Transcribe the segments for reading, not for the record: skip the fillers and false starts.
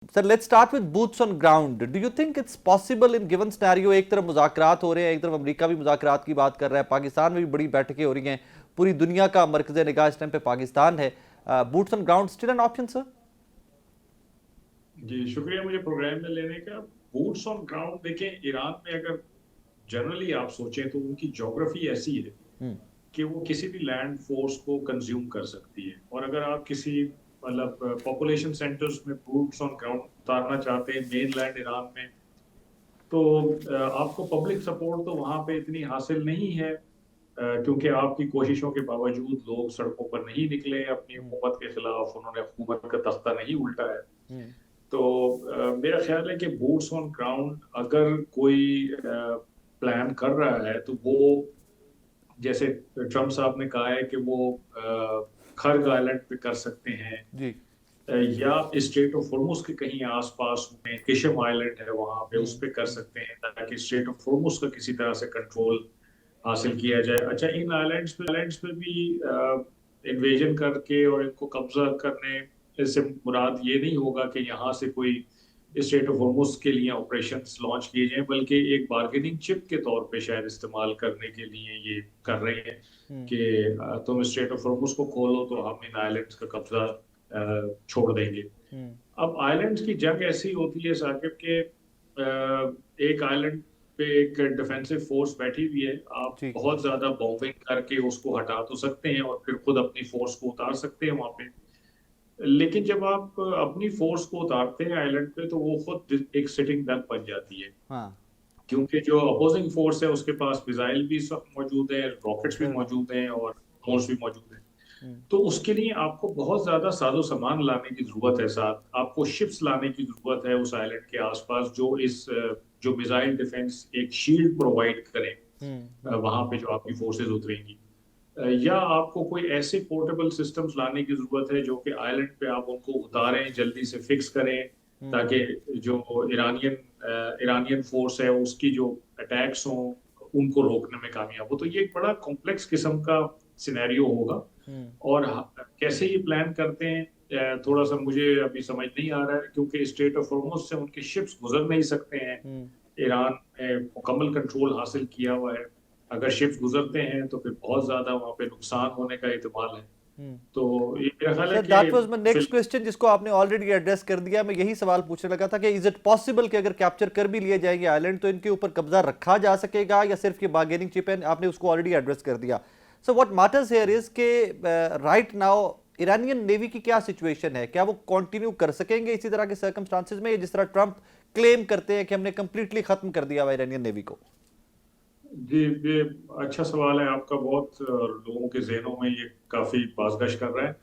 Sir let's start with boots on ground. Do you think it's possible in given scenario, एक तरफ मुज़ाकरात हो रहे हैं, एक तरफ अमेरिका भी मुज़ाकरात की बात कर रहा है, पाकिस्तान में भी बड़ी बैठकें हो रही हैं, पूरी दुनिया का मरकज़ निगाह इस टाइम पे पाकिस्तान है, boots on ground still an option sir? जी शुक्रिया मुझे प्रोग्राम में लेने का। बूट्स ऑन ग्राउंड देखें, ईरान में अगर जनरली आप सोचें तो उनकी ज्योग्राफी ऐसी है कि वो किसी भी लैंड फोर्स को कंज्यूम कर सकती है। और अगर आप किसी मतलब पॉपुलेशन सेंटर्स में बूट्स ऑन ग्राउंड उतारना चाहते हैं मेन लैंड ईरान में, तो आपको पब्लिक सपोर्ट तो वहां पे इतनी हासिल नहीं है, क्योंकि आपकी कोशिशों के बावजूद लोग सड़कों पर नहीं निकले अपनी हुकूमत के खिलाफ, उन्होंने हुकूमत का तख्ता नहीं उल्टाया। तो मेरा ख्याल है कि बूट्स ऑन ग्राउंड अगर कोई प्लान कर रहा है तो वो, जैसे ट्रम्प साहब ने कहा है कि वो खर्ग आइलैंड पे कर सकते हैं, जी। या स्ट्रेट ऑफ हॉर्मुज के कहीं आसपास में किशम आइलैंड है वहां पे उस पे कर सकते हैं, ताकि स्ट्रेट ऑफ हॉर्मुज का किसी तरह से कंट्रोल हासिल किया जाए। अच्छा, इन आइलैंड्स पे भी इन्वेजन करके और इनको कब्जा करने से मुराद ये नहीं होगा कि यहाँ से कोई स्ट्रेट ऑफ हॉर्मुज के लिए ऑपरेशंस लॉन्च किए जाएं, बल्कि एक बार्गेनिंग चिप के तौर पे शायद इस्तेमाल करने के लिए ये कर रहे हैं कि तुम स्ट्रेट ऑफ हॉर्मुज को खोलो तो हम इन आइलैंड्स का कब्जा छोड़ देंगे। अब आइलैंड्स की जंग ऐसी होती है साकिब के, एक आइलैंड पे एक डिफेंसिव फोर्स बैठी हुई है, आप जी। बहुत ज्यादा बॉम्बिंग करके उसको हटा तो सकते हैं और फिर खुद अपनी फोर्स को उतार सकते हैं वहां पे। लेकिन जब आप अपनी फोर्स को उतारते हैं आइलैंड पे तो वो खुद एक सिटिंग डक बन जाती है, हाँ। क्योंकि जो अपोजिंग फोर्स है उसके पास मिसाइल भी सब मौजूद है, रॉकेट्स भी बिल्कुल। मौजूद हैं और ड्रोन्स भी मौजूद हैं। तो उसके लिए आपको बहुत ज्यादा साजो सामान लाने की जरूरत है, साथ आपको शिप्स लाने की जरूरत है उस आइलैंड के आसपास जो जो मिसाइल डिफेंस एक शील्ड प्रोवाइड करें वहां पे जो आपकी फोर्सेस उतरेंगी। या आपको कोई ऐसे पोर्टेबल सिस्टम्स लाने की जरूरत है जो कि आइलैंड पे आप उनको उतारें, जल्दी से फिक्स करें, ताकि जो ईरानियन ईरानियन फोर्स है उसकी जो अटैक्स हों उनको रोकने में कामयाब हो। तो ये एक बड़ा कॉम्प्लेक्स किस्म का सिनेरियो होगा। और कैसे ये प्लान करते हैं, थोड़ा सा मुझे अभी समझ नहीं आ रहा है, क्योंकि स्ट्रेट ऑफ हॉर्मुज से उनके शिप्स गुजर नहीं सकते हैं। ईरान ने मुकम्मल कंट्रोल हासिल किया हुआ है, अगर शिप्स गुजरते हैं तो फिर बहुत ज्यादा वहां पे नुकसान होने का एहतमाल है। तो ये मेरा ख्याल है सर दैट वाज माय कि नेक्स्ट क्वेश्चन, जिसको आपने ऑलरेडी एड्रेस कर दिया। मैं यही सवाल पूछने लगा था कि इज इट पॉसिबल कि अगर कैप्चर कर भी लिए जाएंगे आइलैंड तो इनके ऊपर कब्जा रखा जा सकेगा, या सिर्फ ये बार्गेनिंग चिप है? आपने उसको ऑलरेडी एड्रेस कर दिया। So what matters here is के राइट नाउ ईरानियन नेवी की क्या सिचुएशन है? क्या वो कंटिन्यू कर सकेंगे इसी तरह के सर्कमस्टांसेस में, जिस तरह ट्रंप क्लेम करते हैं कि हमने कंप्लीटली खत्म कर दिया ईरानियन नेवी को? जी, ये अच्छा सवाल है आपका, बहुत लोगों के जहनों में ये काफी बाजगश कर रहा है।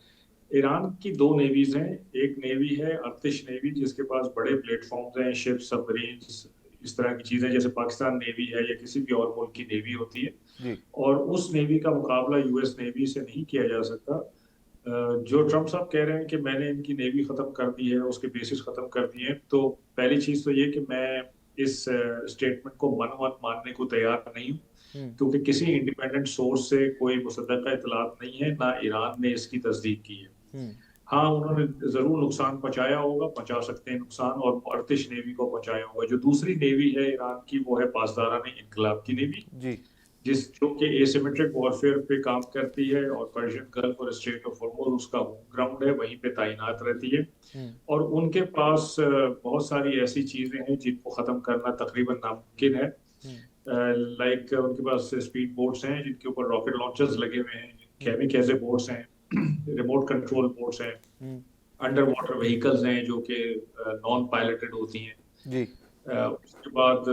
ईरान की दो नेवीज हैं। एक नेवी है अर्तिश नेवी, जिसके पास बड़े प्लेटफॉर्म्स हैं, शिप, सबमरीन्स, इस तरह की चीजें, जैसे पाकिस्तान नेवी है या किसी भी और मुल्क की नेवी होती है। जी। और उस नेवी का मुकाबला यूएस नेवी से नहीं किया जा सकता। जो ट्रम्प साहब कह रहे हैं कि मैंने इनकी नेवी खत्म कर दी है, उसके बेसिस खत्म कर दिए हैं, तो पहली चीज तो ये कि मैं इस स्टेटमेंट को मन मन मानने को तैयार नहीं हूँ, क्योंकि किसी इंडिपेंडेंट सोर्स से कोई मुसद्दका इतलात नहीं है, ना ईरान ने इसकी तस्दीक की है। हाँ, उन्होंने जरूर नुकसान पहुंचाया होगा, पहुंचा सकते हैं नुकसान, और अर्तिश नेवी को पहुंचाया होगा। जो दूसरी नेवी है ईरान की वो है पासदारान इनकलाब की नेवी, जी। जिस जो कि एसिमेट्रिक वॉरफेयर पे काम करती है, और पर्शियन गल्फ और स्ट्रेट ऑफ हॉर्मुज उसका होम ग्राउंड है, वहीं पे तैनात रहती है। और उनके पास बहुत सारी ऐसी चीजें हैं जिनको खत्म करना तकरीबन नामुमकिन है। लाइक उनके पास स्पीड बोट्स हैं जिनके ऊपर रॉकेट लॉन्चर्स लगे हुए हैं, कैमिकाज़े बोट्स हैं, रिमोट कंट्रोल बोट्स हैं, अंडर वाटर व्हीकल्स हैं जो कि नॉन पायलटेड होती हैं। जी। उसके बाद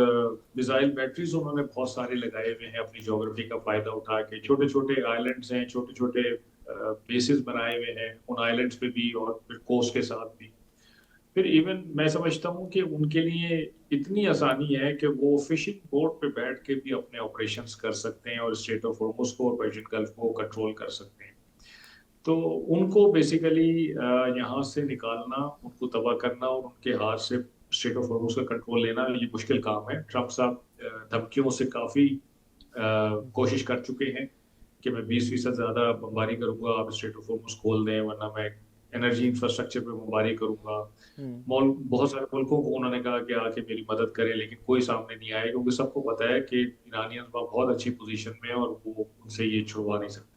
मिसाइल बैटरीज उन्होंने बहुत सारे लगाए हुए हैं, अपनी ज्योग्राफी का फायदा उठा के। छोटे छोटे आइलैंड्स हैं, छोटे छोटे बेसिस बनाए हुए हैं उन आइलैंड्स पे भी और फिर कोस्ट के साथ भी। फिर इवन मैं समझता हूँ कि उनके लिए इतनी आसानी है कि वो फिशिंग बोट पे बैठ के भी अपने ऑपरेशंस कर सकते हैं और स्ट्रेट ऑफ हॉर्मुज को और पर्शियन गल्फ को कंट्रोल कर सकते हैं। तो उनको बेसिकली यहाँ से निकालना, उनको तबाह करना और उनके हाथ से स्ट्रेट ऑफ हॉर्मुज का कंट्रोल लेना, ये मुश्किल काम है। ट्रम्प साहब धमकियों से काफी कोशिश कर चुके हैं कि मैं 20% ज्यादा बमबारी करूंगा, आप स्ट्रेट ऑफ हॉर्मुज खोल दें वरना मैं एनर्जी इंफ्रास्ट्रक्चर पे बमबारी करूंगा। हम्म। बहुत सारे मुल्कों को उन्होंने कहा कि आके मेरी मदद करें, लेकिन कोई सामने नहीं आया, क्योंकि सबको पता है कि ईरानियंस बहुत अच्छी पोजीशन में है और वो उनसे ये छुड़वा नहीं सकते।